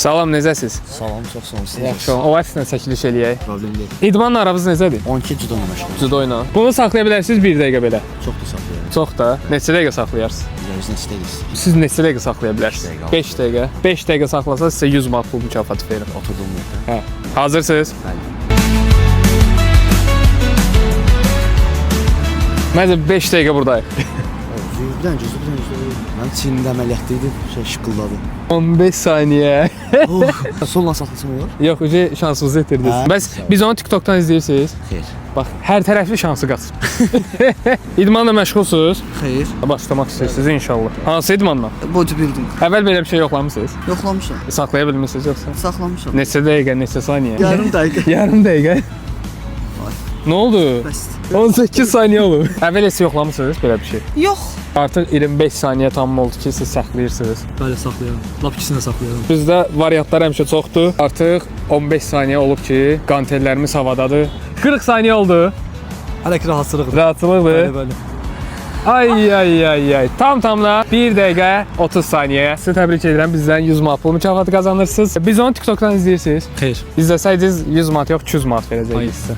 Salam, necəsiz? Salam, çox sağ olun. Yaxşı olun. O əslində çəkiliş eləyək. Problem deyil. İdmanla aranız necədir? 12 judo ilə məşğulum. Judo ilə. Bunu saxlaya bilərsiniz 1 dəqiqə belə. Çox da saxlayıram. Çox da. Neçə dəqiqə saxlayarsınız? Biz nə istəyirik? Siz neçə dəqiqə saxlaya bilərsiniz? 5 dəqiqə. 5 dəqiqə saxlasanız sizə 100 manat pul mükafatı verirəm. Oturduğum yerdə. Hə. Hazırsınız? Bəli. Məncə 5 dəqiqə buradayıq. Zübdən. Mən çiynimdə əməliyyatdaydım, şıqqılladı. 15 saniyə. Solla saxlasam olur? Yox, ucu şansınızı itirdiniz. Hə? Bəs biz onu TikTokdan izləyirsiniz. Xeyr. Bax, hər tərəfli şansı qaçır. İdmanla məşğulsuz. Xeyr. Başlamaq istəyirsiniz inşallah. Hansı idmanla? Bodybuilding. Əvvəl belə bir şey yoxlamısınız? Yoxlamışam. Saxlaya bilmisiniz yoxsa? Saxlamışam. Neçə dəqiqə, neçə saniyə? Yarım dəqiqə. Yarım dəqiqə. Nə oldu? Bəs. 18 saniyə olub. Əvvəl heç yoxlamısınız belə bir şey? Yox. Artıq 25 saniyə tamam oldu ki, siz saxlayırsınız. Bəli, saxlayıram. Lap ikisini də saxlayıram. Bizdə variantlar həmişə çoxdur. Artıq 15 saniyə olub ki, qantellərimiz havadadır. 40 saniyə oldu. Hələ ki rahatçılıqdır. Rahatçılıqdır. Bəli, bəli. Ay. Tam-tamla 1 dəqiqə 30 saniyə. Sizi təbrik edirəm. Bizdən 100 manat pul mükafatı qazanırsınız. Biz onu TikTokdan izləyirsiniz. Xeyr. İzləsəydiniz 100 manat yox, 200 manat verəcəkdik sizə.